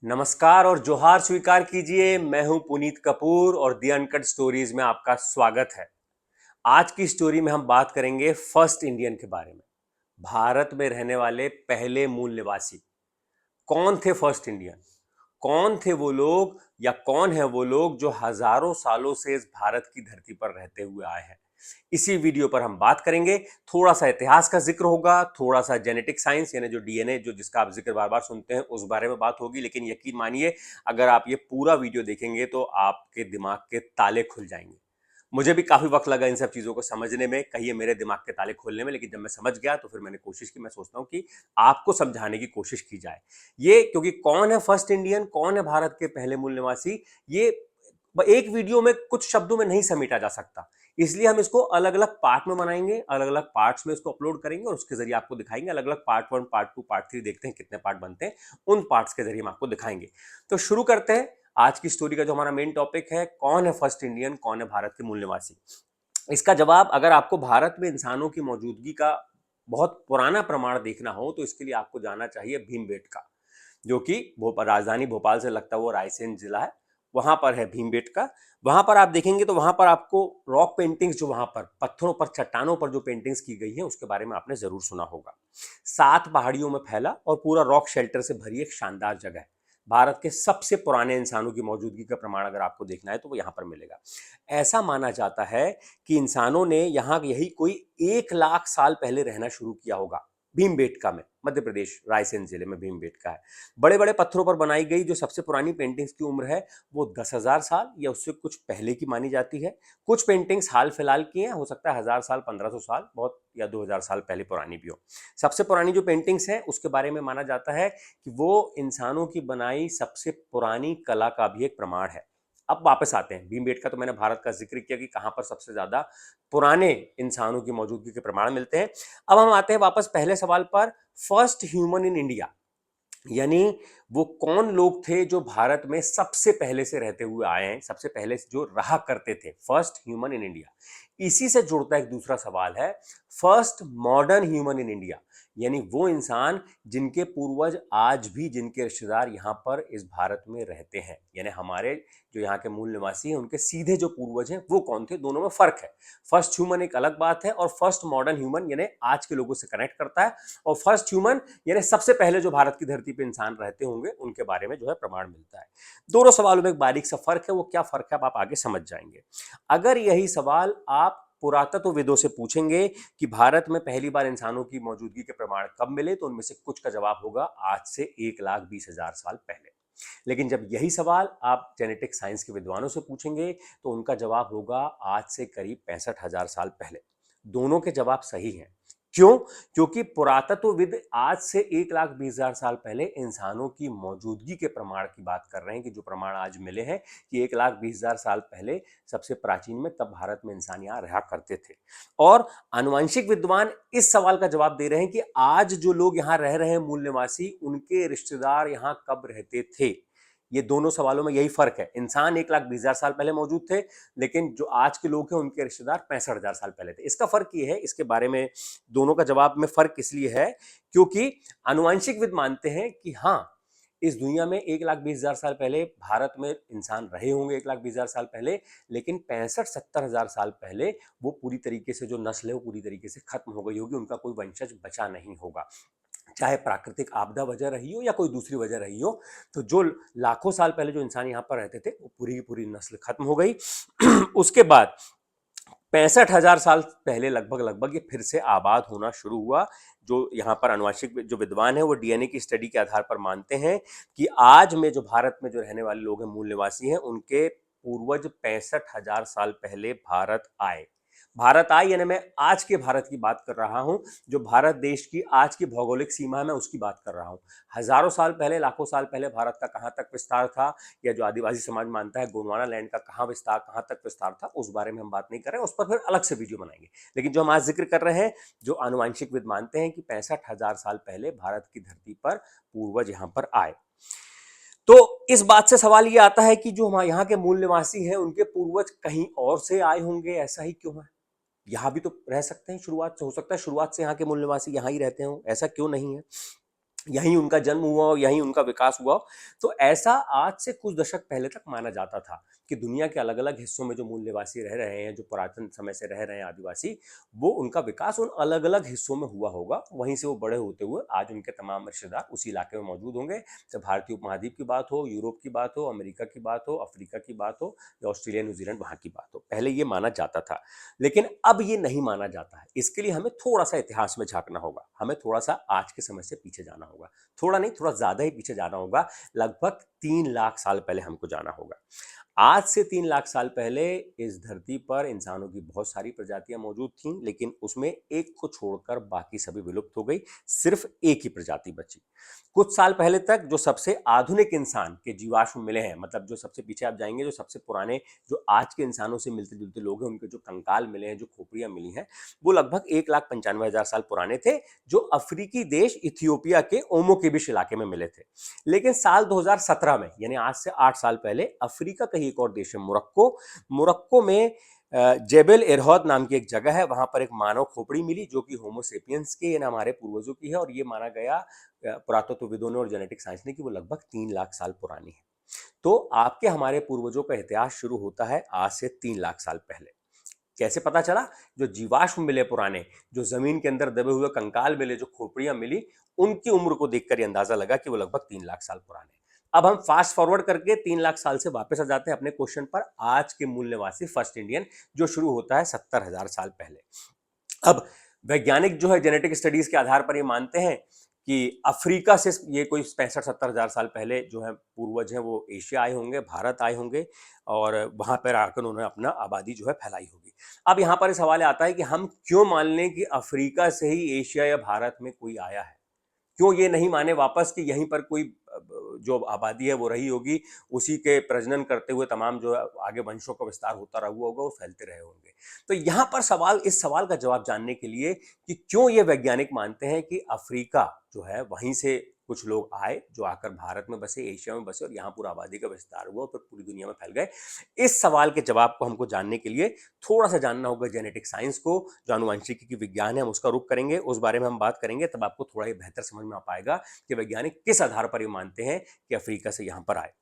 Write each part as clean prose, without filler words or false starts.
नमस्कार और जोहार स्वीकार कीजिए। मैं हूं पुनीत कपूर और दी अनकट स्टोरीज में आपका स्वागत है। आज की स्टोरी में हम बात करेंगे फर्स्ट इंडियन के बारे में। भारत में रहने वाले पहले मूल निवासी कौन थे? फर्स्ट इंडियन कौन थे वो लोग, या कौन है वो लोग जो हजारों सालों से इस भारत की धरती पर रहते हुए आए हैं? इसी वीडियो पर हम बात करेंगे। थोड़ा सा इतिहास का जिक्र होगा, थोड़ा सा जेनेटिक साइंस यानी जो डीएनए जो जिसका आप जिक्र बार बार सुनते हैं उस बारे में बात होगी। लेकिन यकीन मानिए, अगर आप ये पूरा वीडियो देखेंगे तो आपके दिमाग के ताले खुल जाएंगे। मुझे भी काफी वक्त लगा इन सब चीजों को समझने में, कहिए मेरे दिमाग के ताले खोलने में, लेकिन जब मैं समझ गया तो फिर मैंने कोशिश की। मैं सोचता हूं कि आपको समझाने की कोशिश की जाए ये, क्योंकि कौन है फर्स्ट इंडियन, कौन है भारत के पहले मूल निवासी, ये एक वीडियो में कुछ शब्दों में नहीं समेटा जा सकता। इसलिए हम इसको अलग अलग पार्ट में बनाएंगे, अलग अलग पार्ट्स में इसको अपलोड करेंगे और उसके जरिए आपको दिखाएंगे। अलग अलग पार्ट 1, पार्ट 2, पार्ट 3 देखते हैं कितने पार्ट बनते हैं, उन पार्ट्स के जरिए हम आपको दिखाएंगे। तो शुरू करते हैं आज की स्टोरी का जो हमारा मेन टॉपिक है, कौन है फर्स्ट इंडियन, कौन है भारत के मूल निवासी। इसका जवाब, अगर आपको भारत में इंसानों की मौजूदगी का बहुत पुराना प्रमाण देखना हो तो इसके लिए आपको जाना चाहिए भीमबेटका, जो कि राजधानी भोपाल से लगता हुआ रायसेन जिला है, वहां पर है भीमबेटका। वहां पर आप देखेंगे तो वहां पर आपको रॉक पेंटिंग्स, जो वहां पर पत्थरों पर, चट्टानों पर जो पेंटिंग्स की गई है उसके बारे में आपने जरूर सुना होगा। 7 पहाड़ियों में फैला और पूरा रॉक शेल्टर से भरी एक शानदार जगह है। भारत के सबसे पुराने इंसानों की मौजूदगी का प्रमाण अगर आपको देखना है तो वो यहां पर मिलेगा। ऐसा माना जाता है कि इंसानों ने यहां यही कोई 1 लाख साल पहले रहना शुरू किया होगा। भीमबेटका में, मध्य प्रदेश, रायसेन जिले में भीमबेटका है। बड़े बड़े पत्थरों पर बनाई गई जो सबसे पुरानी पेंटिंग्स की उम्र है वो 10,000 साल या उससे कुछ पहले की मानी जाती है। कुछ पेंटिंग्स हाल फिलहाल की हैं, हो सकता है 1000 साल, 1500 साल बहुत, या 2000 साल पहले पुरानी भी हो। सबसे पुरानी जो पेंटिंग्स है उसके बारे में माना जाता है कि वो इंसानों की बनाई सबसे पुरानी कला का भी एक प्रमाण है। अब वापस आते हैं भीमबेटका, तो मैंने भारत का जिक्र किया कि कहां पर सबसे ज्यादा पुराने इंसानों की मौजूदगी के प्रमाण मिलते हैं। अब हम आते हैं वापस पहले सवाल पर, फर्स्ट ह्यूमन इन इंडिया, यानी वो कौन लोग थे जो भारत में सबसे पहले से रहते हुए आए हैं, सबसे पहले जो रहा करते थे, फर्स्ट ह्यूमन इन इंडिया। इसी से जुड़ता एक दूसरा सवाल है, first modern human in India, यानी वो इंसान जिनके पूर्वज आज भी, जिनके रिश्तेदार यहां पर इस भारत में रहते हैं, यानी हमारे जो यहाँ के मूल निवासी हैं उनके सीधे जो पूर्वज हैं वो कौन थे। दोनों में फर्क है। फर्स्ट ह्यूमन एक अलग बात है और फर्स्ट मॉडर्न ह्यूमन यानी आज के लोगों से कनेक्ट करता है, और फर्स्ट ह्यूमन यानी सबसे पहले जो भारत की धरती पे इंसान रहते होंगे उनके बारे में जो है प्रमाण मिलता है। दोनों सवालों में एक बारीक सा फर्क है, वो क्या फर्क है आप आगे समझ जाएंगे। अगर यही सवाल आप पुरातत्वविदों से पूछेंगे कि भारत में पहली बार इंसानों की मौजूदगी के प्रमाण कब मिले, तो उनमें से कुछ का जवाब होगा आज से 1,20,000 साल पहले। लेकिन जब यही सवाल आप जेनेटिक साइंस के विद्वानों से पूछेंगे तो उनका जवाब होगा आज से करीब 65,000 साल पहले। दोनों के जवाब सही हैं। क्यों? क्योंकि पुरातत्वविद आज से 1,20,000 साल पहले इंसानों की मौजूदगी के प्रमाण की बात कर रहे हैं, कि जो प्रमाण आज मिले हैं कि 1,20,000 साल पहले सबसे प्राचीन में, तब भारत में इंसान यहाँ रहा करते थे। और आनुवंशिक विद्वान इस सवाल का जवाब दे रहे हैं कि आज जो लोग यहाँ रह रहे हैं मूल निवासी, उनके रिश्तेदार यहाँ कब रहते थे। ये दोनों सवालों में यही फर्क है। इंसान 1,20,000 साल पहले मौजूद थे, लेकिन जो आज के लोग हैं उनके रिश्तेदार 65,000 साल पहले थे। इसका फर्क ये है, इसके बारे में दोनों का जवाब में फर्क इसलिए है क्योंकि आनुवंशिकविद मानते हैं कि हाँ, इस दुनिया में 1,20,000 साल पहले भारत में इंसान रहे होंगे, 1,20,000 साल पहले, लेकिन 65-70,000 साल पहले वो पूरी तरीके से जो नस्ल है वो पूरी तरीके से खत्म हो गई होगी, उनका कोई वंशज बचा नहीं होगा। चाहे प्राकृतिक आपदा वजह रही हो या कोई दूसरी वजह रही हो, तो जो लाखों साल पहले जो इंसान यहाँ पर रहते थे वो पूरी की पूरी नस्ल खत्म हो गई। उसके बाद 65,000 साल पहले लगभग लगभग ये फिर से आबाद होना शुरू हुआ। जो यहाँ पर आनुवंशिक जो विद्वान है वो डीएनए की स्टडी के आधार पर मानते हैं कि आज में जो भारत में जो रहने वाले लोग हैं, मूल निवासी हैं, उनके पूर्वज 65,000 साल पहले भारत आए। भारत आए यानी मैं आज के भारत की बात कर रहा हूं, जो भारत देश की आज की भौगोलिक सीमा है मैं उसकी बात कर रहा हूं। हजारों साल पहले, लाखों साल पहले भारत का कहां तक विस्तार था, या जो आदिवासी समाज मानता है गोंडवाना लैंड का कहां विस्तार, कहां तक विस्तार था, उस बारे में हम बात नहीं कर रहे हैं, उस पर फिर अलग से वीडियो बनाएंगे। लेकिन जो हम आज जिक्र कर रहे हैं, जो आनुवंशिकविद मानते हैं कि 65,000 साल पहले भारत की धरती पर पूर्वज यहां पर आए। तो इस बात से सवाल ये आता है कि जो हमारे यहाँ के मूल निवासी हैं उनके पूर्वज कहीं और से आए होंगे, ऐसा ही क्यों है? यहाँ भी तो रह सकते हैं, शुरुआत से हो सकता है शुरुआत से यहाँ के मूल निवासी यहाँ ही रहते हो, ऐसा क्यों नहीं है? यहीं उनका जन्म हुआ हो, यहीं उनका विकास हुआ हो। तो ऐसा आज से कुछ दशक पहले तक माना जाता था कि दुनिया के अलग अलग हिस्सों में जो मूल निवासी रह रहे हैं, जो पुरातन समय से रह रहे हैं आदिवासी, वो उनका विकास उन अलग अलग हिस्सों में हुआ होगा। वहीं से वो बड़े होते हुए आज उनके तमाम रिश्तेदार उसी इलाके में मौजूद होंगे। चाहे भारतीय उपमहाद्वीप की बात हो, यूरोप की बात हो, अमेरिका की बात हो, अफ्रीका की बात हो, या ऑस्ट्रेलिया न्यूजीलैंड वहाँ की बात हो, पहले ये माना जाता था। लेकिन अब ये नहीं माना जाता है। इसके लिए हमें थोड़ा सा इतिहास में झांकना होगा, हमें थोड़ा सा आज के समय से पीछे जाना होगा। थोड़ा नहीं, थोड़ा ज्यादा ही पीछे जाना होगा। लगभग 3 लाख साल पहले हमको जाना होगा। आज से 3 लाख साल पहले इस धरती पर इंसानों की बहुत सारी प्रजातियां मौजूद थीं, लेकिन उसमें एक को छोड़कर बाकी सभी विलुप्त हो गई। सिर्फ एक ही प्रजाति बची। कुछ साल पहले तक जो सबसे आधुनिक इंसान के जीवाश्म मिले हैं, मतलब जो सबसे पीछे आप जाएंगे, जो सबसे पुराने, जो आज के इंसानों से मिलते जुलते लोग हैं, उनके जो कंकाल मिले हैं, जो खोपड़ियां मिली हैं, वो लगभग 1,95,000 साल पुराने थे, जो अफ्रीकी देश इथियोपिया के ओमो के बीच इलाके में मिले थे। लेकिन साल 2017 में, यानी आज से 8 साल पहले, अफ्रीका का ही एक और देश है मोरक्को। मोरक्को में जेबेल एरहौद नाम की एक जगह है, वहां पर एक मानव खोपड़ी मिली जो कि होमोसेपियंस के, यानी हमारे पूर्वजों की है। और ये माना गया पुरातत्वविदों ने और जेनेटिक साइंस ने कि वो लगभग 3 लाख साल पुरानी है। तो आपके हमारे पूर्वजों का इतिहास शुरू होता है आज से 3 लाख साल पहले। कैसे पता चला? जो जीवाश्म मिले पुराने, जो जमीन के अंदर दबे हुए कंकाल मिले, जो खोपड़ियां मिली, उनकी उम्र को देखकर यह अंदाजा लगा कि वो लगभग 3 लाख साल पुराने। अब हम फास्ट फॉरवर्ड करके 3 लाख साल से वापस आ जाते हैं अपने क्वेश्चन पर। आज के मूल निवासी फर्स्ट इंडियन, जो शुरू होता है 70,000 साल पहले। अब वैज्ञानिक जो है जेनेटिक स्टडीज के आधार पर ये मानते हैं कि अफ्रीका से ये कोई 65-70 हजार साल पहले जो है पूर्वज हैं, वो एशिया आए होंगे, भारत आए होंगे, और वहां पर आकर उन्होंने अपना आबादी जो है फैलाई होगी। अब यहाँ पर सवाल आता है कि हम क्यों मान लें कि अफ्रीका से ही एशिया या भारत में कोई आया है? क्यों ये नहीं माने वापस कि यहीं पर कोई जो आबादी है वो रही होगी, उसी के प्रजनन करते हुए तमाम जो आगे वंशों का विस्तार होता रहा होगा, वो फैलते रहे होंगे। तो यहाँ पर सवाल, इस सवाल का जवाब जानने के लिए कि क्यों ये वैज्ञानिक मानते हैं कि अफ्रीका जो है वहीं से कुछ लोग आए, जो आकर भारत में बसे, एशिया में बसे, और यहाँ पूरा आबादी का विस्तार हुआ, फिर पूरी दुनिया में फैल गए। इस सवाल के जवाब को हमको जानने के लिए थोड़ा सा जानना होगा जेनेटिक साइंस को, जो आनुवंशिकी की विज्ञान है, हम उसका रुख करेंगे, उस बारे में हम बात करेंगे। तब आपको थोड़ा ही बेहतर समझ में आ पाएगा कि वैज्ञानिक किस आधार पर ये मानते हैं कि अफ्रीका से यहां पर आए।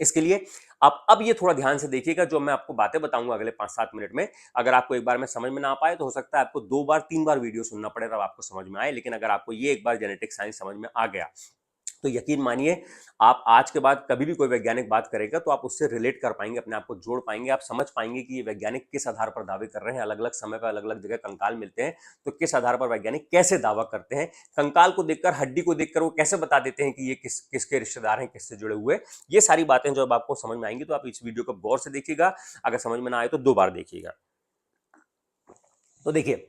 इसके लिए आप अब ये थोड़ा ध्यान से देखिएगा, जो मैं आपको बातें बताऊंगा अगले 5-7 मिनट में। अगर आपको एक बार में समझ में ना आ पाए तो हो सकता है आपको 2 बार 3 बार वीडियो सुनना पड़े तब आपको समझ में आए। लेकिन अगर आपको ये एक बार जेनेटिक साइंस समझ में आ गया तो यकीन मानिए, आप आज के बाद कभी भी कोई वैज्ञानिक बात करेगा तो आप उससे रिलेट कर पाएंगे, अपने आप को जोड़ पाएंगे। आप समझ पाएंगे कि ये वैज्ञानिक किस आधार पर दावे कर रहे हैं। अलग अलग समय पर अलग अलग जगह कंकाल मिलते हैं, तो किस आधार पर वैज्ञानिक कैसे दावा करते हैं। कंकाल को देखकर, हड्डी को देखकर वो कैसे बता देते हैं कि ये किसके रिश्तेदार हैं, किससे जुड़े हुए। ये सारी बातें जब आपको समझ में आएंगी तो आप इस वीडियो को गौर से देखिएगा। अगर समझ में ना आए तो 2 बार देखिएगा। तो देखिए,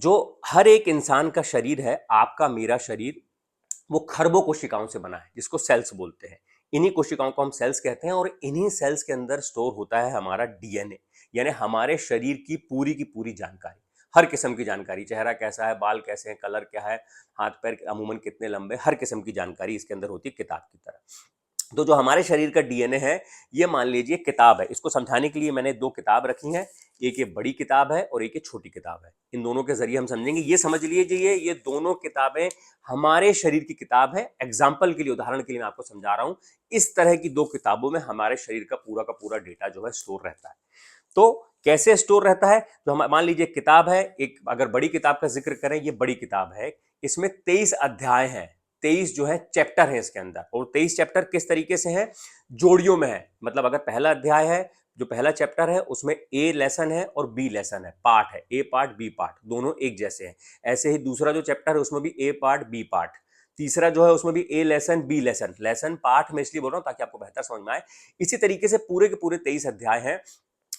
जो हर एक इंसान का शरीर है, आपका मेरा शरीर, वो खरबों कोशिकाओं से बना है, जिसको सेल्स बोलते हैं। इन्हीं कोशिकाओं को हम सेल्स कहते हैं, और इन्हीं सेल्स के अंदर स्टोर होता है हमारा डीएनए, यानी हमारे शरीर की पूरी जानकारी। हर किस्म की जानकारी, चेहरा कैसा है, बाल कैसे हैं, कलर क्या है, हाथ पैर अमूमन कितने लंबे, हर किस्म की जानकारी इसके अंदर होती है, किताब की तरह। तो जो हमारे शरीर का डीएनए है, ये मान लीजिए किताब है। इसको समझाने के लिए मैंने 2 किताब रखी हैं। एक ये बड़ी किताब है और एक ये छोटी किताब है। इन दोनों के जरिए हम समझेंगे। ये समझ लीजिए, ये दोनों किताबें हमारे शरीर की किताब है। एग्जाम्पल के लिए, उदाहरण के लिए मैं आपको समझा रहा हूं। इस तरह की 2 किताबों में हमारे शरीर का पूरा डेटा जो है स्टोर रहता है। तो कैसे स्टोर रहता है? तो हम मान लीजिए किताब है एक, अगर बड़ी किताब का जिक्र करें, ये बड़ी किताब है, इसमें 23 अध्याय हैं, 23 जो है चैप्टर है इसके अंदर। और 23 चैप्टर किस तरीके से हैं? जोड़ियों में है। मतलब अगर पहला अध्याय है, जो पहला चैप्टर है, उसमें ए लेसन है और बी लेसन है, पार्ट है, ए पार्ट बी पार्ट, दोनों एक जैसे हैं। ऐसे ही दूसरा जो चैप्टर है उसमें भी ए पार्ट बी पार्ट, तीसरा जो है उसमें भी A lesson B lesson. Lesson part में इसलिए बोल रहा हूं ताकि आपको बेहतर समझ में आए। इसी तरीके से पूरे के पूरे 23 अध्याय हैं,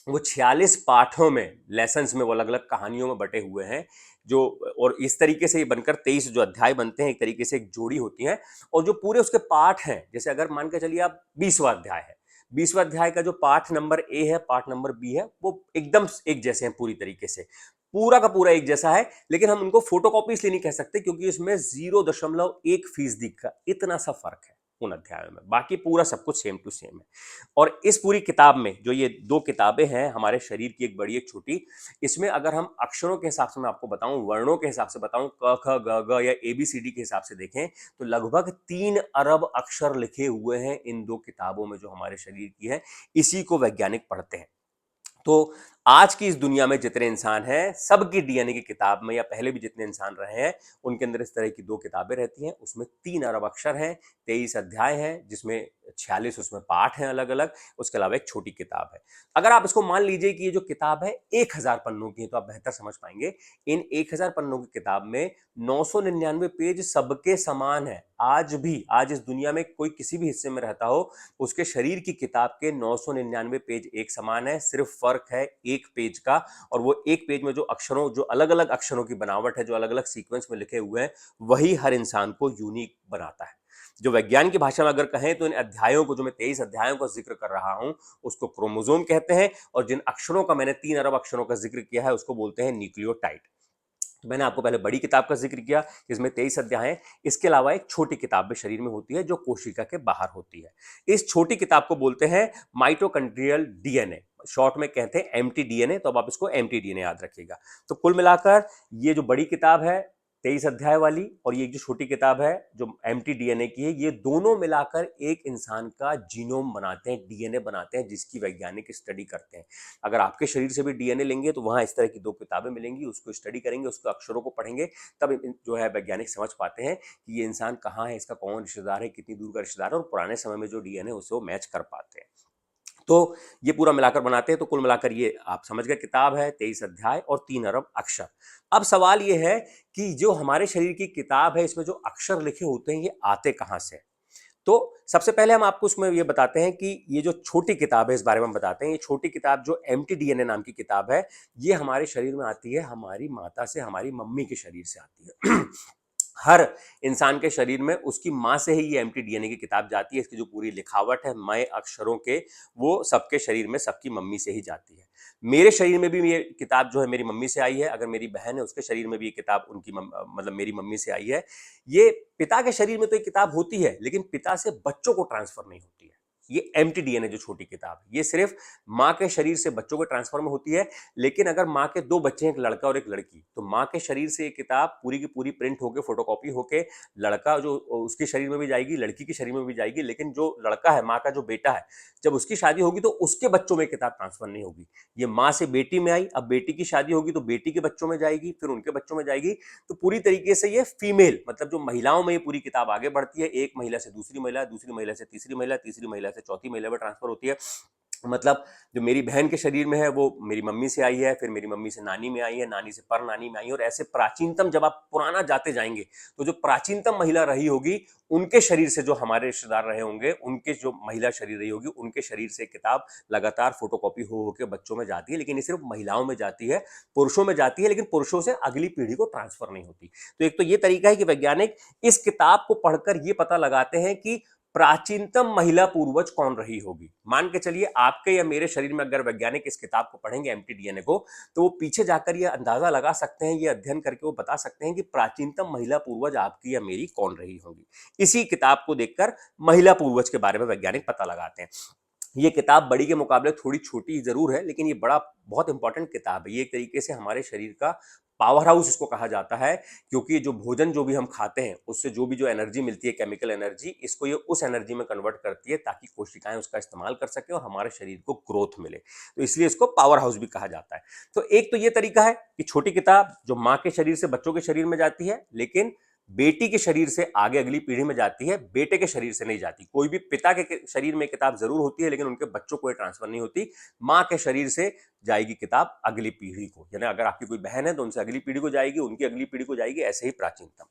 वो 46 पाठों में, लेसन्स में, वो अलग अलग कहानियों में बटे हुए हैं। जो, और इस तरीके से ये बनकर 23 जो अध्याय बनते हैं, एक तरीके से एक जोड़ी होती है। और जो पूरे उसके पाठ हैं, जैसे अगर मान के चलिए आप 20वां अध्याय है, 20वां अध्याय का जो पाठ नंबर ए है, पाठ नंबर बी है, वो एकदम एक जैसे हैं पूरी तरीके से, पूरा का पूरा एक जैसा है। लेकिन हम उनको फोटोकॉपी इसलिए नहीं कह सकते क्योंकि इसमें 0.1% का इतना सा फर्क है। उन अध्यायों में, बाकी पूरा सब कुछ सेम टू सेम है। और इस पूरी किताब में जो ये दो किताबें हैं, हमारे शरीर की एक बड़ी एक छोटी, इसमें अगर हम अक्षरों के हिसाब से मैं आपको बताऊं, वर्णों के हिसाब से बताऊं, क ख ग घ या ABCD के हिसाब से देखें तो लगभग 3 अरब अक्षर लिखे हुए हैं इन दो किताबों में जो हमारे शरीर की है। इसी को वैज्ञानिक पढ़ते हैं। तो आज की इस दुनिया में जितने इंसान हैं, सबकी DNA की किताब में, या पहले भी जितने इंसान रहे हैं, उनके अंदर इस तरह की दो किताबें रहती हैं। उसमें 3 अरब अक्षर हैं, 23 अध्याय हैं, जिसमें 46 उसमें पाठ हैं अलग अलग। उसके अलावा एक छोटी किताब है। अगर आप इसको मान लीजिए कि ये जो किताब है 1000 पन्नों की है, तो आप बेहतर समझ पाएंगे। इन 1000 पन्नों की किताब में 999 पेज सबके समान है। आज भी, आज इस दुनिया में कोई किसी भी हिस्से में रहता हो, उसके शरीर की किताब के 999 पेज एक समान है। सिर्फ फर्क है एक पेज का, और वो एक पेज में जो अक्षरों, जो अलग अलग अक्षरों की बनावट है, जो अलग अलग सीक्वेंस में लिखे हुए हैं, वही हर इंसान को यूनिक बनाता है। जो विज्ञान की भाषा में अगर कहें तो इन अध्यायों को, जो मैं 23 अध्यायों का जिक्र कर रहा हूं, उसको क्रोमोसोम कहते हैं। और जिन अक्षरों का मैंने 3 अरब अक्षरों का जिक्र किया है, उसको बोलते हैं न्यूक्लियोटाइड। तो मैंने आपको पहले बड़ी किताब का जिक्र किया, जिसमें 23 अध्याय हैं। इसके अलावा एक छोटी किताब भी शरीर में होती है, जो कोशिका के बाहर होती है। इस छोटी किताब को बोलते हैं माइटोकॉन्ड्रियल DNA, शॉर्ट में कहते हैं MTDNA। तो अब आप इसको MTDNA याद रखिएगा। तो कुल मिलाकर ये जो बड़ी किताब है 23 अध्याय वाली, और ये जो छोटी किताब है जो MTDNA की है, ये दोनों मिलाकर एक इंसान का जीनोम बनाते हैं, DNA बनाते हैं, जिसकी वैज्ञानिक स्टडी करते हैं। अगर आपके शरीर से भी DNA लेंगे तो वहां इस तरह की दो किताबें मिलेंगी, उसको स्टडी करेंगे, उसके अक्षरों को पढ़ेंगे, तब जो है वैज्ञानिक समझ पाते हैं कि ये इंसान कहाँ है, इसका कौन रिश्तेदार है, कितनी दूर का रिश्तेदार है, और पुराने समय में जो DNA है उससे वो मैच कर पाते हैं। तो ये पूरा मिलाकर बनाते हैं। तो कुल मिलाकर ये आप समझ गए, किताब है 23 अध्याय और 3 अरब अक्षर। अब सवाल ये है कि जो हमारे शरीर की किताब है, इसमें जो अक्षर लिखे होते हैं, ये आते कहाँ से? तो सबसे पहले हम आपको उसमें ये बताते हैं कि ये जो छोटी किताब है, इस बारे में हम बताते हैं। ये छोटी किताब जो MTDNA नाम की किताब है, ये हमारे शरीर में आती है हमारी माता से, हमारी मम्मी के शरीर से आती है। हर इंसान के शरीर में उसकी माँ से ही ये MTDNA की किताब जाती है। इसकी जो पूरी लिखावट है मय अक्षरों के, वो सबके शरीर में सबकी मम्मी से ही जाती है। मेरे शरीर में भी ये किताब जो है मेरी मम्मी से आई है। अगर मेरी बहन है, उसके शरीर में भी ये किताब उनकी मतलब मेरी मम्मी से आई है। ये पिता के शरीर में तो ये किताब होती है, लेकिन पिता से बच्चों को ट्रांसफर नहीं होती है। ये MTDNA जो छोटी किताब है, ये सिर्फ माँ के शरीर से बच्चों के ट्रांसफर में होती है। लेकिन अगर माँ के दो बच्चे हैं, एक लड़का और एक लड़की, तो माँ के शरीर से ये किताब पूरी की पूरी प्रिंट होकर, फोटोकॉपी होके, लड़का जो उसके शरीर में भी जाएगी, लड़की के शरीर में भी जाएगी। लेकिन जो लड़का है, माँ का जो बेटा है, जब उसकी शादी होगी तो उसके बच्चों में किताब ट्रांसफर नहीं होगी। ये माँ से बेटी में आई, अब बेटी की शादी होगी तो बेटी के बच्चों में जाएगी, फिर उनके बच्चों में जाएगी। तो पूरी तरीके से ये फीमेल, मतलब जो महिलाओं में ये पूरी किताब आगे बढ़ती है। एक महिला से दूसरी महिला, दूसरी महिला से तीसरी महिला, तीसरी महिला से चौथी महिला में ट्रांसफर होती है। मतलब जो मेरी बहन के शरीर में है, वो मेरी मम्मी से आई है, फिर मेरी मम्मी से नानी में आई है, नानी से पर नानी में आई है, और ऐसे प्राचीनतम, जब आप पुराना जाते जाएंगे तो जो प्राचीनतम महिला रही होगी, उनके शरीर से जो हमारे रिश्तेदार रहे होंगे, उनके जो महिला शरीर रही होगी, उनके शरीर से किताब लगातार फोटोकॉपी हो के बच्चों में जाती है। लेकिन ये सिर्फ महिलाओं में जाती है, पुरुषों में जाती है, लेकिन पुरुषों से अगली पीढ़ी को ट्रांसफर नहीं होती। तो एक तो ये तरीका है कि वैज्ञानिक इस किताब को पढ़कर ये पता लगाते हैं कि प्राचीनतम महिला पूर्वज कौन रही होगी। मान के चलिए आपके या मेरे शरीर में अगर वैज्ञानिक इस किताब को पढ़ेंगे, MTDNA को, तो वो पीछे जाकर ये अंदाजा लगा सकते हैं, ये अध्ययन करके वो बता सकते हैं कि प्राचीनतम महिला पूर्वज आपकी या मेरी कौन रही होगी। इसी किताब को देखकर महिला पूर्वज के बारे में वैज्ञानिक पता लगाते हैं। ये किताब बड़ी के मुकाबले थोड़ी छोटी जरूर है, लेकिन ये बड़ा बहुत इंपॉर्टेंट किताब है। ये एक तरीके से हमारे शरीर का पावर हाउस इसको कहा जाता है, क्योंकि जो भोजन जो भी हम खाते हैं, उससे जो भी जो एनर्जी मिलती है, केमिकल एनर्जी, इसको ये उस एनर्जी में कन्वर्ट करती है, ताकि कोशिकाएं उसका इस्तेमाल कर सके और हमारे शरीर को ग्रोथ मिले। तो इसलिए इसको पावर हाउस भी कहा जाता है। तो एक तो ये तरीका है कि छोटी किताब जो माँ के शरीर से बच्चों के शरीर में जाती है, लेकिन बेटी के शरीर से आगे अगली पीढ़ी में जाती है, बेटे के शरीर से नहीं जाती। कोई भी पिता के शरीर में किताब जरूर होती है, लेकिन उनके बच्चों को ट्रांसफर नहीं होती। माँ के शरीर से जाएगी किताब अगली पीढ़ी को, यानी अगर आपकी कोई बहन है तो उनसे अगली पीढ़ी को जाएगी, उनकी अगली पीढ़ी को जाएगी, ऐसे ही प्राचीनतम।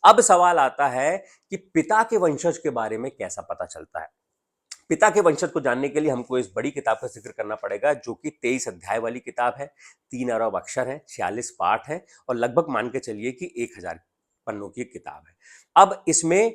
अब सवाल आता है कि पिता के वंशज के बारे में कैसा पता चलता है। पिता के वंशज को जानने के लिए हमको इस बड़ी किताब का जिक्र करना पड़ेगा, जो कि 23 अध्याय वाली किताब है। 3 अरब अक्षर है, 46 पाठ है, और लगभग मान के चलिए कि 1000 पन्नों की किताब है। अब इसमें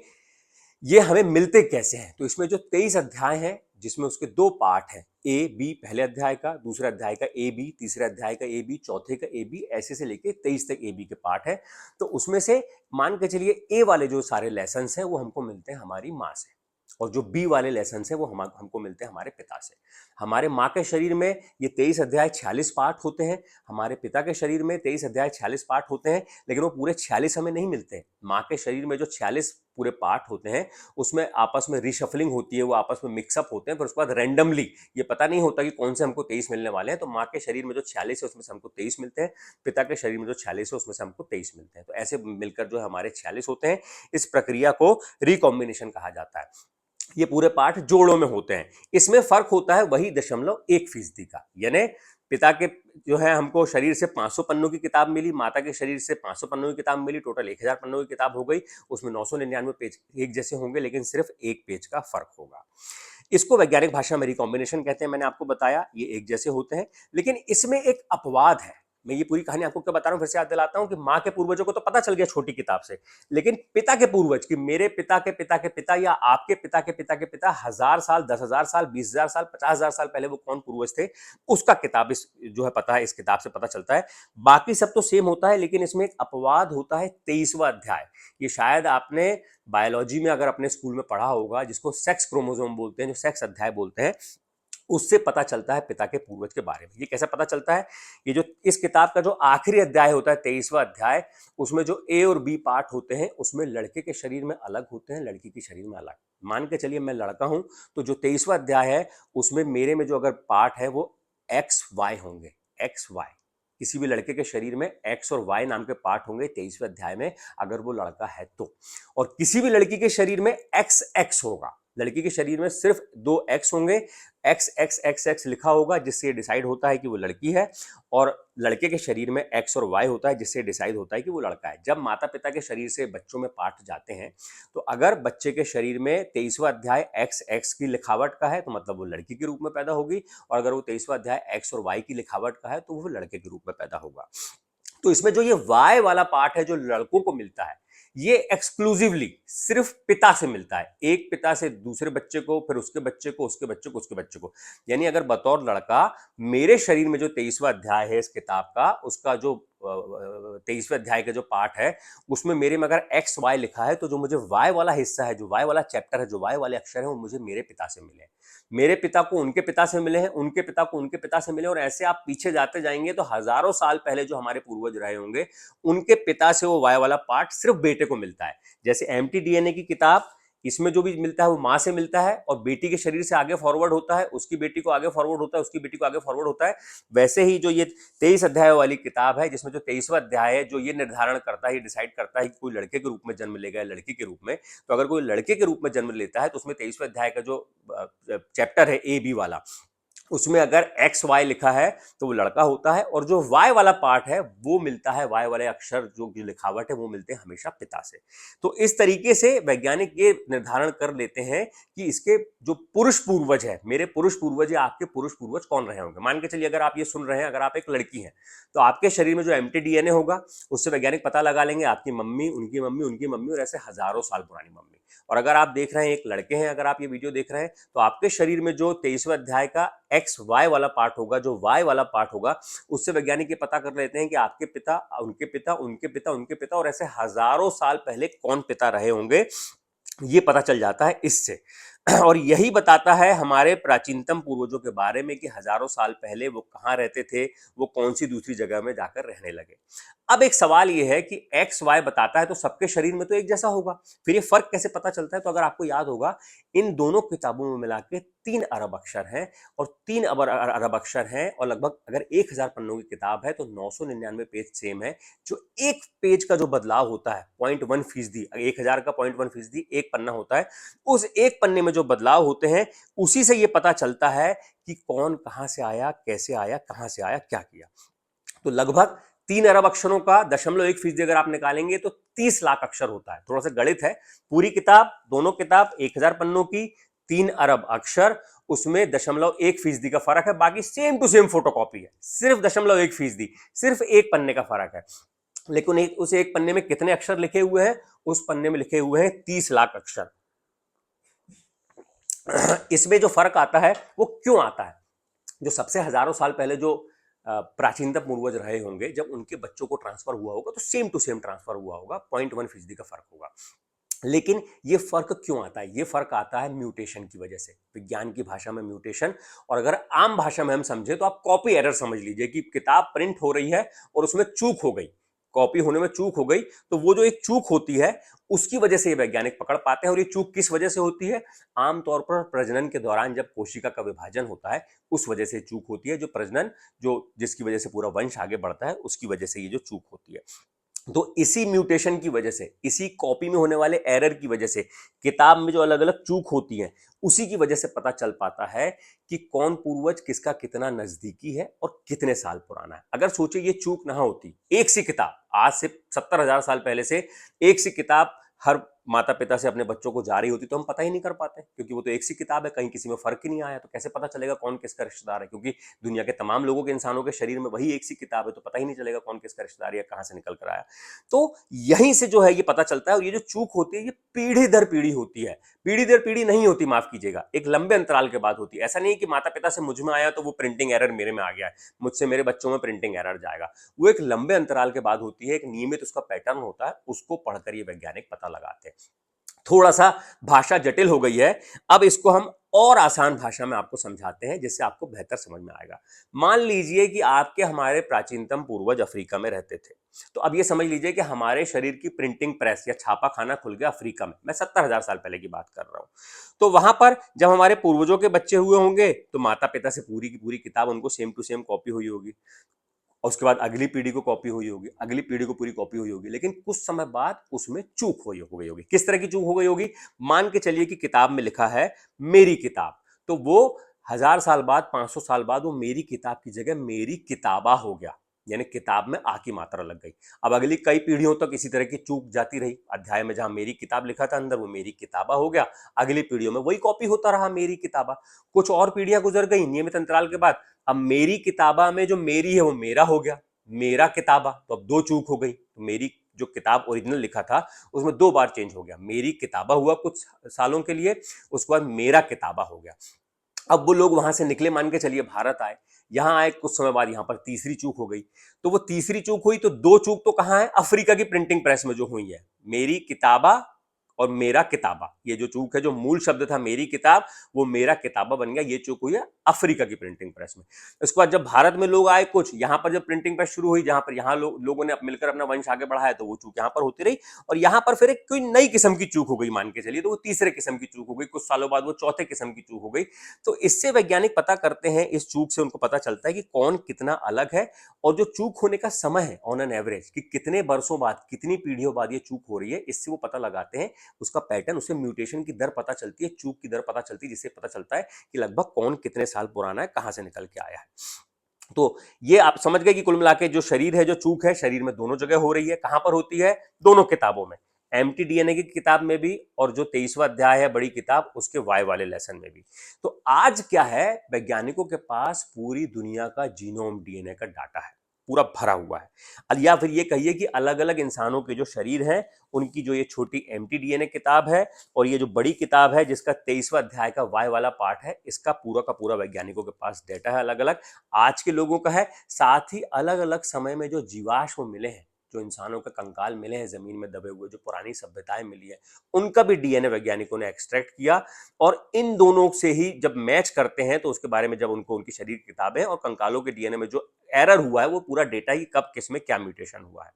ये हमें मिलते कैसे हैं? तो इसमें जो 23 अध्याय हैं, जिसमें उसके 2 पार्ट हैं, A B, पहले अध्याय का, दूसरे अध्याय का AB, तीसरे अध्याय का AB, चौथे का AB, ऐसे से लेके 23 तक AB के पार्ट है। तो उसमें से मान के चलिए A वाले जो सारे लेसन हैं, वो हमको मिलते हैं हमारी माँ से। और जो बी वाले लेसन है वो हमको मिलते हैं हमारे पिता से। हमारे माँ के शरीर में ये 23 अध्याय 46 पाठ होते हैं, हमारे पिता के शरीर में 23 अध्याय 46 पाठ होते हैं, लेकिन वो पूरे 46 हमें नहीं मिलते हैं। माँ के शरीर में जो 46 पूरे पाठ होते हैं उसमें आपस में रिशफलिंग होती है, वो आपस में मिक्सअप होते हैं, फिर उसके बाद रैंडमली ये पता नहीं होता कि कौन से हमको 23 मिलने वाले हैं। तो माँ के शरीर में जो 46 है उसमें से हमको 23 मिलते हैं, पिता के शरीर में जो 46 है उसमें से हमको 23 मिलते हैं। तो ऐसे मिलकर जो है हमारे 46 होते हैं। इस प्रक्रिया को रिकॉम्बिनेशन कहा जाता है। ये पूरे पाठ जोड़ों में होते हैं। इसमें फर्क होता है वही 0.1% का, यानी पिता के जो है हमको शरीर से 500 पन्नों की किताब मिली, माता के शरीर से 500 पन्नों की किताब मिली, टोटल 1000 पन्नों की किताब हो गई। उसमें 999 पेज एक जैसे होंगे, लेकिन सिर्फ एक पेज का फर्क होगा। इसको वैज्ञानिक भाषा में रिकॉम्बिनेशन कहते हैं। मैंने आपको बताया ये एक जैसे होते हैं, लेकिन इसमें एक अपवाद है। मैं ये पूरी कहानी आपको क्या बता रहा हूं, फिर से याद दिलाता हूं कि माँ के पूर्वजों को तो पता चल गया छोटी किताब से, लेकिन पिता के पूर्वज कि मेरे पिता के पिता के पिता या आपके पिता के पिता के पिता 1000 साल, 10,000 साल, 20,000 साल, 50,000 साल पहले वो कौन पूर्वज थे, उसका किताब इस जो है पता है, इस किताब से पता चलता है। बाकी सब तो सेम होता है, लेकिन इसमें एक अपवाद होता है 23वां अध्याय। ये शायद आपने बायोलॉजी में अगर अपने स्कूल में पढ़ा होगा, जिसको सेक्स क्रोमोसोम बोलते हैं, जो सेक्स अध्याय बोलते हैं, उससे पता चलता है पिता के पूर्वज के बारे में। ये कैसे पता चलता है? ये जो इस किताब का जो आखिरी अध्याय होता है 23वां अध्याय, उसमें जो ए और बी पार्ट होते हैं उसमें लड़के के शरीर में अलग होते हैं, लड़की के शरीर में अलग। मान के चलिए मैं लड़का हूं, तो जो 23वां अध्याय है उसमें मेरे में जो अगर पार्ट है वो एक्स वाई होंगे, एक्स वाई। किसी भी लड़के के शरीर में एक्स और वाई नाम के पार्ट होंगे 23वें अध्याय में, अगर वो लड़का है तो। और किसी भी लड़की के शरीर में एक्स एक्स होगा। लड़की के शरीर में सिर्फ 2 एक्स होंगे, एक्स एक्स एक्स एक्स लिखा होगा, जिससे डिसाइड होता है कि वो लड़की है, और लड़के के शरीर में एक्स और वाई होता है, जिससे डिसाइड होता है कि वो लड़का है। जब माता पिता के शरीर से बच्चों में पार्ट जाते हैं, तो अगर बच्चे के शरीर में 23वां अध्याय एक्स एक्स की लिखावट का है तो मतलब वो लड़की के रूप में पैदा होगी, और अगर वो 23वां अध्याय एक्स और वाई की लिखावट का है तो वो लड़के के रूप में पैदा होगा। तो इसमें जो ये वाई वाला पार्ट है जो लड़कों को मिलता है, ये एक्सक्लूसिवली सिर्फ पिता से मिलता है। एक पिता से दूसरे बच्चे को, फिर उसके बच्चे को, उसके बच्चे को, उसके बच्चे को। यानी अगर बतौर लड़का मेरे शरीर में जो 23वां अध्याय है इस किताब का, उसका जो 23वें अध्याय का जो पार्ट है, उसमें मेरे में अगर एक्स वाई लिखा है, तो जो मुझे वाई वाला हिस्सा है, जो वाई वाला चैप्टर है, जो वाई वाले अक्षर है, वो मुझे मेरे पिता से मिले। मेरे पिता को उनके पिता से मिले हैं, उनके पिता को उनके पिता से मिले, और ऐसे आप पीछे जाते जाएंगे तो हजारों साल पहले जो हमारे पूर्वज रहे होंगे, उनके पिता से वो वाई वाला पार्ट सिर्फ बेटे को मिलता है। जैसे एम्प्टी डीएनए की किताब, इसमें जो भी मिलता है वो माँ से मिलता है, और बेटी के शरीर से आगे फॉरवर्ड होता है, उसकी बेटी को आगे फॉरवर्ड होता है, उसकी बेटी को आगे फॉरवर्ड होता है। वैसे ही जो ये 23 अध्याय वाली किताब है, जिसमें जो 23वां अध्याय है, जो ये निर्धारण करता है, ये डिसाइड करता है कि कोई लड़के के रूप में जन्म लेगा या लड़की के रूप में, तो अगर कोई लड़के के रूप में जन्म लेता है तो उसमें 23वें अध्याय का जो चैप्टर है ए बी वाला, उसमें अगर एक्स वाई लिखा है तो वो लड़का होता है, और जो वाई वाला पार्ट है वो मिलता है, वाई वाले अक्षर जो लिखावट है वो मिलते हैं हमेशा पिता से। तो इस तरीके से वैज्ञानिक ये निर्धारण कर लेते हैं कि इसके जो पुरुष पूर्वज है, मेरे पुरुष पूर्वज या आपके पुरुष पूर्वज कौन रहे होंगे। मान के चलिए अगर आप ये सुन रहे हैं, अगर आप एक लड़की हैं, तो आपके शरीर में जो एम्प्टी डीएनए होगा, उससे वैज्ञानिक पता लगा लेंगे आपकी मम्मी, उनकी मम्मी, उनकी मम्मी, और ऐसे हजारों साल पुरानी मम्मी। और अगर आप देख रहे हैं एक लड़के हैं, अगर आप ये वीडियो देख रहे हैं, तो आपके शरीर में जो 23वें अध्याय का एक्स वाई वाला पार्ट होगा, जो वाई वाला पार्ट होगा, उससे वैज्ञानिक ये पता कर लेते हैं कि आपके पिता, उनके पिता, उनके पिता, उनके पिता, और ऐसे हजारों साल पहले कौन पिता रहे होंगे, ये पता चल जाता है इससे। और यही बताता है हमारे प्राचीनतम पूर्वजों के बारे में कि हजारों साल पहले वो कहाँ रहते थे, वो कौन सी दूसरी जगह में जाकर रहने लगे। अब एक सवाल ये है कि एक्स वाई बताता है तो सबके शरीर में तो एक जैसा होगा, फिर ये फर्क कैसे पता चलता है? तो अगर आपको याद होगा, इन दोनों किताबों में मिला के 3 अरब अक्षर हैं, और 3 अरब अक्षर हैं, और लगभग अगर 1000 पन्नों की किताब है तो 999 पेज सेम है। जो एक पेज का जो बदलाव होता है 0.1%, 1000 का 0.1% एक पन्ना होता है, उस एक पन्ने में जो बदलाव होते हैं, उसी से ये पता चलता है कि कौन कहां से आया, कैसे आया, कहां से आया, क्या किया। तो लगभग 3 अरब अक्षरों का 0.1% अगर आप निकालेंगे तो 30 लाख अक्षर होता है। थोड़ा सा गणित है। पूरी किताब, दोनों किताब 1000 पन्नों की, 3 अरब अक्षर, उसमें 0.1% का फर्क है, बाकी सेम टू सेम फोटोकॉपी है, सिर्फ 0.1%, सिर्फ एक पन्ने का फर्क है। लेकिन उस एक पन्ने में कितने अक्षर लिखे हुए हैं? उस पन्ने में लिखे हुए हैं 30 लाख अक्षर। इसमें जो फर्क आता है वो क्यों आता है? जो सबसे हजारों साल पहले जो प्राचीनतम पूर्वज रहे होंगे, जब उनके बच्चों को ट्रांसफर हुआ होगा तो सेम टू सेम ट्रांसफर हुआ होगा, 0.1% का फर्क होगा। लेकिन ये फर्क क्यों आता है? ये फर्क आता है म्यूटेशन की वजह से, विज्ञान की भाषा में म्यूटेशन। और अगर आम भाषा में हम समझे तो आप कॉपी एरर समझ लीजिए कि किताब प्रिंट हो रही है और उसमें चूक हो गई, कॉपी होने में चूक हो गई, तो वो जो एक चूक होती है उसकी वजह से ये वैज्ञानिक पकड़ पाते हैं। और ये चूक किस वजह से होती है? आमतौर पर प्रजनन के दौरान जब कोशिका का विभाजन होता है उस वजह से चूक होती है, जो प्रजनन जो जिसकी वजह से पूरा वंश आगे बढ़ता है उसकी वजह से ये जो चूक होती है। तो इसी म्यूटेशन की वजह से, इसी कॉपी में होने वाले एरर की वजह से, किताब में जो अलग अलग चूक होती हैं उसी की वजह से पता चल पाता है कि कौन पूर्वज किसका कितना नजदीकी है और कितने साल पुराना है। अगर सोचिए ये चूक ना होती, एक सी किताब आज से 70,000 साल पहले से एक सी किताब हर माता पिता से अपने बच्चों को जा रही होती तो हम पता ही नहीं कर पाते, क्योंकि वो तो एक सी किताब है, कहीं किसी में फर्क ही नहीं आया, तो कैसे पता चलेगा कौन किसका रिश्तेदार है? क्योंकि दुनिया के तमाम लोगों के, इंसानों के शरीर में वही एक सी किताब है, तो पता ही नहीं चलेगा कौन किसका रिश्तेदार है, कहां से निकल कर आया। तो यहीं से जो है ये पता चलता है। और ये जो चूक होती है ये पीढ़ी दर पीढ़ी होती है, पीढ़ी दर पीढ़ी नहीं होती, माफ कीजिएगा, एक लंबे अंतराल के बाद होती है। ऐसा नहीं है कि माता पिता से मुझ में आया तो वो प्रिंटिंग एरर मेरे में आ गया है, मुझसे मेरे बच्चों में प्रिंटिंग एरर जाएगा। वो एक लंबे अंतराल के बाद होती है, एक नियमित उसका पैटर्न होता है, उसको पढ़कर ये वैज्ञानिक पता लगाते हैं। थोड़ा सा भाषा जटिल हो गई है, अब इसको हम और आसान भाषा में आपको समझाते हैं जिससे आपको बेहतर समझ में आएगा। मान लीजिए कि आपके हमारे प्राचीनतम पूर्वज अफ्रीका में रहते थे, तो अब ये समझ लीजिए कि हमारे शरीर की प्रिंटिंग प्रेस या छापा खाना खुल गया अफ्रीका में। मैं 70,000 साल पहले की बात कर रहा हूं। तो वहां पर जब हमारे पूर्वजों के बच्चे हुए होंगे तो माता पिता से पूरी की पूरी किताब उनको सेम टू सेम कॉपी हुई होगी, और उसके बाद अगली पीढ़ी को कॉपी हुई होगी, अगली पीढ़ी को पूरी कॉपी हुई होगी। लेकिन कुछ समय बाद उसमें चूक हुई हो गई होगी। किस तरह की चूक हो गई होगी? मान के चलिए कि किताब में लिखा है मेरी किताब, तो वो 1000 साल बाद, 500 साल बाद वो मेरी किताब की जगह मेरी किताबा हो गया, यानी किताब में आ की मात्रा लग गई। अब अगली कई पीढ़ियों तक इसी तरह की चूक जाती रही, अध्याय में जहां मेरी किताब लिखा था अंदर वो मेरी किताबा हो गया, अगली पीढ़ियों में वही कॉपी होता रहा मेरी किताबा। कुछ और पीढ़ियां गुजर गई नियमित अंतराल के बाद, अब मेरी किताबा में जो मेरी है वो मेरा हो गया, मेरा किताबा, तो अब दो चूक हो गई। तो मेरी जो किताब ओरिजिनल लिखा था उसमें दो बार चेंज हो गया, मेरी किताबा हुआ कुछ सालों के लिए, उसके बाद मेरा किताबा हो गया। अब वो लोग वहां से निकले, मान के चलिए भारत आए, यहां आए, कुछ समय बाद यहां पर तीसरी चूक हो गई। तो वो तीसरी चूक हुई तो दो चूक तो कहां है? अफ्रीका की प्रिंटिंग प्रेस में जो हुई है, मेरी किताबा और मेरा किताबा, ये जो चूक है, जो मूल शब्द था मेरी किताब वो मेरा किताबा बन गया, ये चूक हुई है अफ्रीका की प्रिंटिंग प्रेस में। इसके बाद जब भारत में लोग आए, कुछ यहां पर जब प्रिंटिंग प्रेस शुरू हुई, जहां पर यहां लोगों ने मिलकर अपना वंश आगे बढ़ाया, तो वो चूक यहां पर होती रही। और यहां पर फिर एक कोई नई किस्म की चूक हो गई, मान के चलिए, तो वो तीसरे किस्म की चूक हो गई, कुछ सालों बाद वो चौथे किस्म की चूक हो गई। तो इससे वैज्ञानिक पता करते हैं, इस चूक से उनको पता चलता है कि कौन कितना अलग है। और जो चूक होने का समय है ऑन एन एवरेज, कि कितने वर्षों बाद, कितनी पीढ़ियों बाद ये चूक हो रही है, इससे वो पता लगाते हैं उसका पैटर्न, उसे म्यूटेशन की दर पता चलती है, चूक की दर पता चलती है, जिससे पता चलता है कि लगभग कौन कितने साल पुराना है, कहां से निकल के आया है। तो ये आप समझ गए कि कुल मिला के जो शरीर है, जो चूक है, शरीर में दोनों जगह हो रही है। कहां पर होती है? दोनों किताबों में, एम्प्टी डीएनए की किताब में भी, और जो 23वां अध्याय है बड़ी किताब उसके वाई वाले लेसन में भी। तो आज क्या है, वैज्ञानिकों के पास पूरी दुनिया का जीनोम डीएनए का डाटा है, पूरा भरा हुआ है। या फिर ये कहिए कि अलग अलग इंसानों के जो शरीर हैं उनकी जो ये छोटी एम्प्टी डीएनए किताब है और ये जो बड़ी किताब है जिसका 23वां अध्याय का वाई वाला पार्ट है, इसका पूरा का पूरा वैज्ञानिकों के पास डेटा है, अलग अलग आज के लोगों का है। साथ ही अलग अलग समय में जो जीवाश्म मिले हैं, जो इंसानों के कंकाल मिले हैं जमीन में दबे हुए, जो पुरानी सभ्यताएं मिली है, उनका भी डीएनए वैज्ञानिकों ने एक्सट्रैक्ट किया। और इन दोनों से ही जब मैच करते हैं तो उसके बारे में, जब उनको उनकी शरीर की किताबें और कंकालों के डीएनए में जो एरर हुआ है वो पूरा डेटा ही कब किस में क्या म्यूटेशन हुआ है।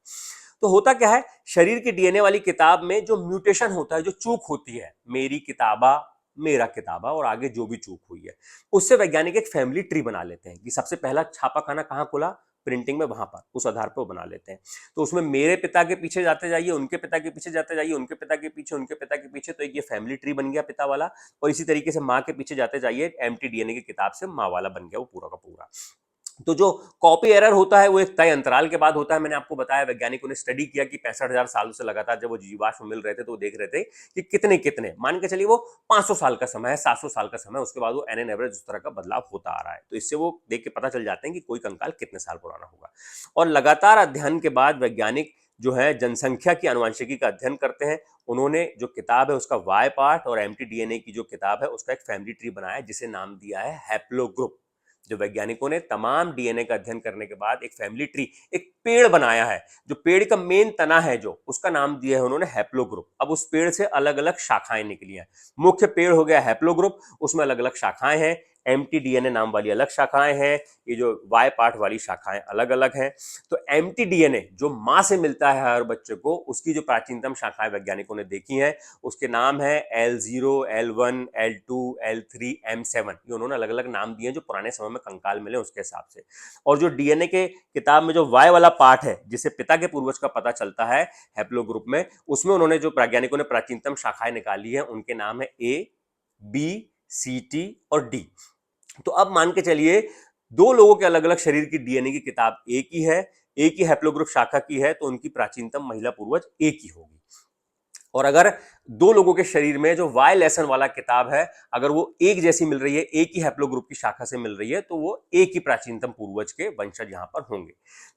तो होता क्या है, शरीर की डीएनए वाली किताब में जो म्यूटेशन होता है, जो चूक होती है, मेरी किताबा, मेरा किताबा और आगे जो भी चूक हुई है, उससे वैज्ञानिक एक फैमिली ट्री बना लेते हैं कि सबसे पहला छापा खाना कहां खुला, प्रिंटिंग में, वहां पर उस आधार पर वो बना लेते हैं। तो उसमें मेरे पिता के पीछे जाते जाइए, उनके पिता के पीछे जाते जाइए, उनके पिता के पीछे, उनके पिता के पीछे, तो एक ये फैमिली ट्री बन गया पिता वाला। और इसी तरीके से माँ के पीछे जाते जाइए, एम्प्टी डीएनए की किताब से माँ वाला बन गया वो पूरा का पूरा। तो जो कॉपी एरर होता है वो एक तय अंतराल के बाद होता है। मैंने आपको बताया वैज्ञानिकों ने स्टडी किया कि 65,000 सालों से लगातार जब वो जीवाश्म मिल रहे थे तो वो देख रहे थे कि कितने कितने, मान के चलिए वो 500 साल का समय है, 700 साल का समय, उसके बाद वो एन एन एवरेज उस तरह का बदलाव होता आ रहा है। तो इससे वो देख के पता चल जाते हैं कि कोई कंकाल कितने साल पुराना होगा। और लगातार अध्ययन के बाद वैज्ञानिक जो है जनसंख्या की आनुवंशिकी का अध्ययन करते हैं। उन्होंने जो किताब है उसका वाई पार्ट और एम्प्टी डीएनए की जो किताब है उसका एक फैमिली ट्री बनाया जिसे नाम दिया है हैप्लो ग्रुप। जो वैज्ञानिकों ने तमाम डीएनए का अध्ययन करने के बाद एक फैमिली ट्री, एक पेड़ बनाया है। जो पेड़ का मेन तना है, जो उसका नाम दिया है उन्होंने हैप्लोग्रुप। अब उस पेड़ से अलग अलग शाखाएं निकली हैं। मुख्य पेड़ हो गया हैप्लोग्रुप, उसमें अलग अलग शाखाएं हैं। एमटी डीएनए नाम वाली अलग शाखाएं हैं, ये जो वाई पार्ट वाली शाखाएं अलग अलग हैं। तो एमटी डीएनए जो मां से मिलता है हर बच्चे को, उसकी जो प्राचीनतम शाखाएं वैज्ञानिकों ने देखी हैं, उसके नाम है L0, L1, L2, L3, M7। ये उन्होंने अलग अलग नाम दिए जो पुराने समय में कंकाल मिले उसके हिसाब से। और जो डीएनए के किताब में जो वाई वाला पार्ट है, जिसे पिता के पूर्वज का पता चलता है हैप्लोग्रुप में, उसमें उन्होंने जो वैज्ञानिकों ने प्राचीनतम शाखाएं निकाली है, उनके नाम है A, B, C, T और D। तो अब मान के चलिए दो लोगों के अलग अलग शरीर की डीएनए की किताब एक ही है, एक ही हैप्लोग्रुप शाखा की है, तो उनकी प्राचीनतम महिला पूर्वज एक ही होगी। और अगर दो लोगों के शरीर में जो वाई लेसन वाला किताब है, अगर वो एक जैसी मिल रही है, एक ही हैप्लोग्रुप की शाखा से मिल रही है, तो वो एक ही प्राचीनतम पूर्वज के वंशज यहां पर होंगे।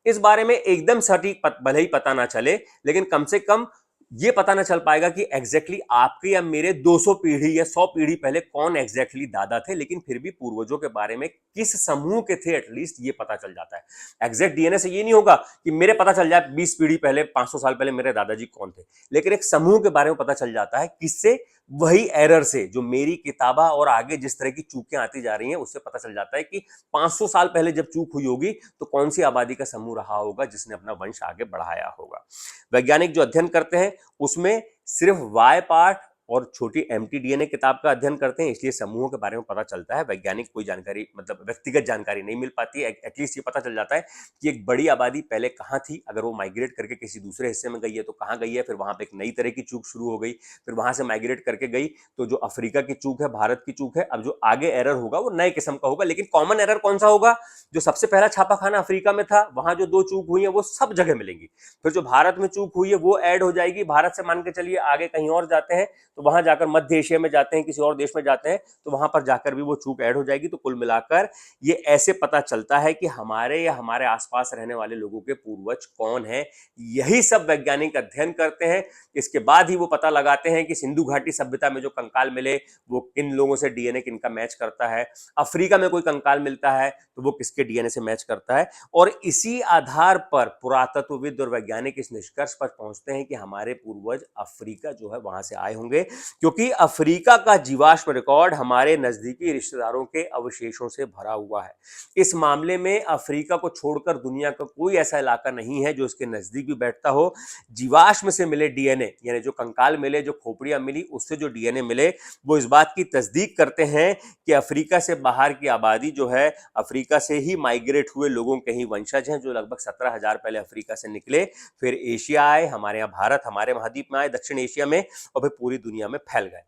इस बारे में एकदम सटीक भले ही पता ना चले, लेकिन कम से कम ये पता ना चल पाएगा कि एग्जैक्टली आपके या मेरे 200 पीढ़ी या 100 पीढ़ी पहले कौन एग्जैक्टली दादा थे, लेकिन फिर भी पूर्वजों के बारे में किस समूह के थे एटलीस्ट ये पता चल जाता है। एग्जैक्ट डीएनए से ये नहीं होगा कि मेरे पता चल जाए 20 पीढ़ी पहले, 500 साल पहले मेरे दादाजी कौन थे, लेकिन एक समूह के बारे में पता चल जाता है। किससे? वही एरर से, जो मेरी किताबा और आगे जिस तरह की चूकें आती जा रही हैं, उससे पता चल जाता है कि 500 साल पहले जब चूक हुई होगी तो कौन सी आबादी का समूह रहा होगा जिसने अपना वंश आगे बढ़ाया होगा। वैज्ञानिक जो अध्ययन करते हैं उसमें सिर्फ वाई पार्ट और छोटी एमटी डीएनए किताब का अध्ययन करते हैं, इसलिए समूहों के बारे में पता चलता है। वैज्ञानिक कोई जानकारी, मतलब व्यक्तिगत जानकारी नहीं मिल पाती है। एटलीस्ट ये पता चल जाता है कि एक बड़ी आबादी पहले कहाँ थी, अगर वो माइग्रेट करके किसी दूसरे हिस्से में गई है तो कहाँ गई है, फिर वहां पे एक नई तरह की चूक शुरू हो गई, फिर वहां से माइग्रेट करके गई, तो जो अफ्रीका की चूक है, भारत की चूक है। अब जो आगे एरर होगा वो नए किस्म का होगा, लेकिन कॉमन एरर कौन सा होगा? जो सबसे पहला छापा खाना अफ्रीका में था, वहां जो दो चूक हुई है वो सब जगह मिलेंगी। फिर जो भारत में चूक हुई है वो ऐड हो जाएगी। भारत से मान के चलिए आगे कहीं और जाते हैं, तो वहां जाकर मध्य एशिया में जाते हैं, किसी और देश में जाते हैं, तो वहां पर जाकर भी वो चूक ऐड हो जाएगी। तो कुल मिलाकर ये ऐसे पता चलता है कि हमारे या हमारे आसपास रहने वाले लोगों के पूर्वज कौन है। यही सब वैज्ञानिक अध्ययन करते हैं। इसके बाद ही वो पता लगाते हैं कि सिंधु घाटी सभ्यता में जो कंकाल मिले वो किन लोगों से डीएनए किनका मैच करता है, अफ्रीका में कोई कंकाल मिलता है तो वो किसके डीएनए से मैच करता है। और इसी आधार पर पुरातत्वविद और वैज्ञानिक इस निष्कर्ष पर पहुंचते हैं कि हमारे पूर्वज अफ्रीका जो है वहां से आए होंगे, क्योंकि अफ्रीका का जीवाश्म रिकॉर्ड हमारे नजदीकी रिश्तेदारों के अवशेषों से भरा हुआ है। इस मामले में अफ्रीका को छोड़कर दुनिया का कोई ऐसा इलाका नहीं है जो इसके नजदीक भी बैठता हो। जीवाश्म से मिले डीएनए, यानी जो कंकाल मिले, जो खोपड़ियां मिली, उससे जो डीएनए मिले, वो इस बात की तस्दीक करते हैं कि अफ्रीका से बाहर की आबादी जो है, अफ्रीका से ही माइग्रेट हुए लोगों के ही वंशज हैं, जो लगभग 17,000 पहले अफ्रीका से निकले, फिर एशिया आए, हमारे यहाँ भारत, हमारे महाद्वीप में आए, दक्षिण एशिया में, और फिर पूरी दुनिया में फैल गए।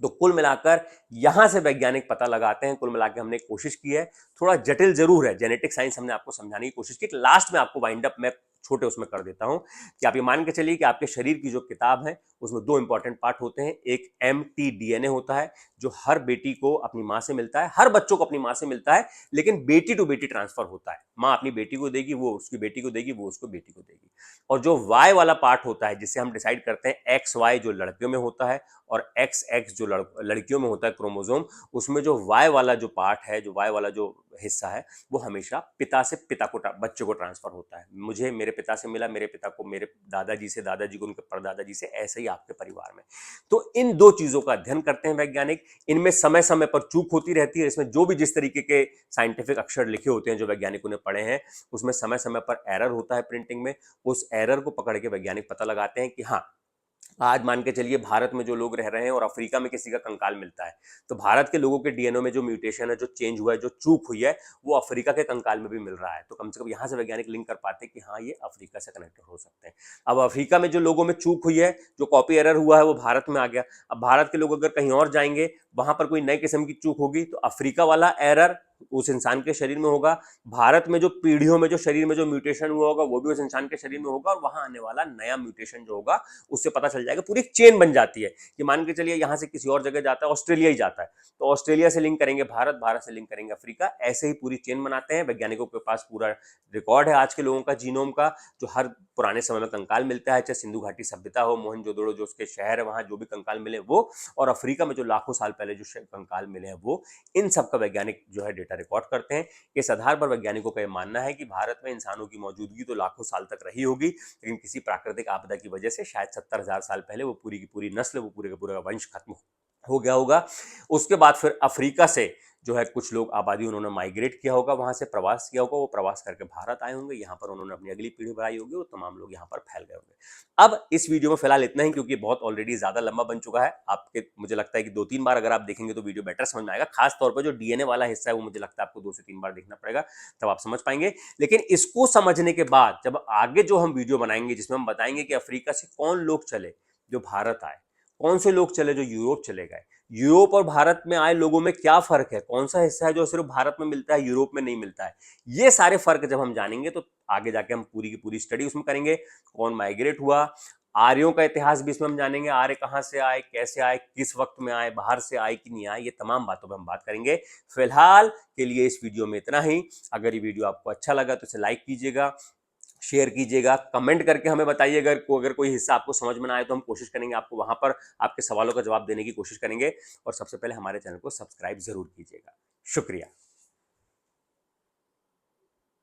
तो कुल मिलाकर यहां से वैज्ञानिक पता लगाते हैं। कुल मिलाकर हमने कोशिश की है, थोड़ा जटिल जरूर है, जेनेटिक साइंस हमने आपको समझाने की कोशिश की। लास्ट में आपको वाइंड अप मैं छोटे उसमें कर देता हूं कि आप ये मान के चलिए कि आपके शरीर की जो किताब है उसमें दो इंपॉर्टेंट पार्ट होते हैं। एक एमटी डीएनए होता है जो हर बेटी को अपनी मां से मिलता है, हर बच्चों को अपनी मां से मिलता है, लेकिन बेटी टू बेटी ट्रांसफर होता है। मां अपनी बेटी को देगी, वो उसकी बेटी को देगी, वो उसको बेटी को देगी। और जो वाई वाला पार्ट होता है, जिससे हम डिसाइड करते हैं एक्स वाई, जो लड़कियों में होता है, और एक्स एक्स जो लड़कियों में होता है क्रोमोसोम, उसमें जो वाई वाला जो पार्ट है, जो वाई वाला जो हिस्सा है, वो हमेशा पिता से पिता को, बच्चे को ट्रांसफर होता है। मुझे मेरे पिता से मिला, मेरे पिता को मेरे दादाजी से, दादाजी को उनके परदादाजी से, ऐसे ही आपके परिवार में। तो इन दो चीजों का अध्ययन करते हैं वैज्ञानिक। इनमें समय समय पर चूक होती रहती है। इसमें जो भी जिस तरीके के साइंटिफिक अक्षर लिखे होते हैं जो वैज्ञानिकों ने पढ़े हैं, उसमें समय समय पर एरर होता है प्रिंटिंग में। उस एरर को पकड़ के वैज्ञानिक पता लगाते हैं कि हाँ, आज मान के चलिए भारत में जो लोग रह रहे हैं और अफ्रीका में किसी का कंकाल मिलता है, तो भारत के लोगों के डीएनए में जो म्यूटेशन है, जो चेंज हुआ है, जो चूक हुई है, वो अफ्रीका के कंकाल में भी मिल रहा है। तो कम से कम यहां से वैज्ञानिक लिंक कर पाते हैं कि हाँ, ये अफ्रीका से कनेक्टेड हो सकते हैं। अब अफ्रीका में जो लोगों में चूक हुई है, जो कॉपी एरर हुआ है, वो भारत में आ गया। अब भारत के लोग अगर कहीं और जाएंगे, वहां पर कोई नई किस्म की चूक होगी, तो अफ्रीका वाला एरर उस इंसान के शरीर में होगा। भारत में जो पीढ़ियों में जो शरीर में जो म्यूटेशन हुआ होगा, वो भी उस इंसान के शरीर में होगा, और वहां आने वाला नया म्यूटेशन जो होगा उससे पता चल जाएगा। पूरी एक चेन बन जाती है कि मान के चलिए यहां से किसी और जगह जाता है, ऑस्ट्रेलिया ही जाता है, तो ऑस्ट्रेलिया से लिंक करेंगे भारत, भारत से लिंक करेंगे अफ्रीका, ऐसे ही पूरी चेन बनाते हैं। वैज्ञानिकों के पास पूरा रिकॉर्ड है आज के लोगों का जीनोम का, जो हर पुराने समय में कंकाल मिलता है, चाहे सिंधु घाटी सभ्यता हो, मोहनजोदड़ो जो उसके शहर है वहां जो भी कंकाल मिले वो, और अफ्रीका में जो लाखों साल पहले जो कंकाल मिले हैं वो, इन सब का वैज्ञानिक जो है डेटा रिकॉर्ड करते हैं। इस आधार पर वैज्ञानिकों का यह मानना है कि भारत में इंसानों की मौजूदगी तो लाखों साल तक रही होगी, लेकिन किसी प्राकृतिक आपदा की वजह से शायद 70,000 साल पहले वो पूरी की पूरी नस्ल, वो पूरे का पूरा वंश खत्म हो गया होगा। उसके बाद फिर अफ्रीका से जो है कुछ लोग आबादी उन्होंने माइग्रेट किया होगा, वहां से प्रवास किया होगा, वो प्रवास करके भारत आए होंगे, यहाँ पर उन्होंने अपनी अगली पीढ़ी बढ़ाई होगी, वो तमाम लोग यहाँ पर फैल गए होंगे। अब इस वीडियो में फिलहाल इतना ही, क्योंकि बहुत ऑलरेडी ज्यादा लंबा बन चुका है। आपके मुझे लगता है कि 2-3 बार अगर आप देखेंगे तो वीडियो बेटर समझ में आएगा। खास तौर पर जो डीएनए वाला हिस्सा है वो मुझे लगता है आपको 2 से 3 बार देखना पड़ेगा, तब आप समझ पाएंगे। लेकिन इसको समझने के बाद जब आगे जो हम वीडियो बनाएंगे जिसमें हम बताएंगे कि अफ्रीका से कौन लोग चले जो भारत आए, कौन से लोग चले जो यूरोप चले गए, यूरोप और भारत में आए लोगों में क्या फर्क है, कौन सा हिस्सा है जो सिर्फ भारत में मिलता है यूरोप में नहीं मिलता है, ये सारे फर्क जब हम जानेंगे तो आगे जाके हम पूरी की पूरी स्टडी उसमें करेंगे। कौन माइग्रेट हुआ, आर्यों का इतिहास भी इसमें हम जानेंगे, आर्य कहां से आए, कैसे आए, किस वक्त में आए, बाहर से आए कि नहीं आए, ये तमाम बातों पर हम बात करेंगे। फिलहाल के लिए इस वीडियो में इतना ही। अगर ये वीडियो आपको अच्छा लगा तो इसे लाइक कीजिएगा, शेयर कीजिएगा, कमेंट करके हमें बताइए। अगर कोई हिस्सा आपको समझ में ना आए तो हम कोशिश करेंगे आपको वहां पर आपके सवालों का जवाब देने की कोशिश करेंगे। और सबसे पहले हमारे चैनल को सब्सक्राइब जरूर कीजिएगा। शुक्रिया।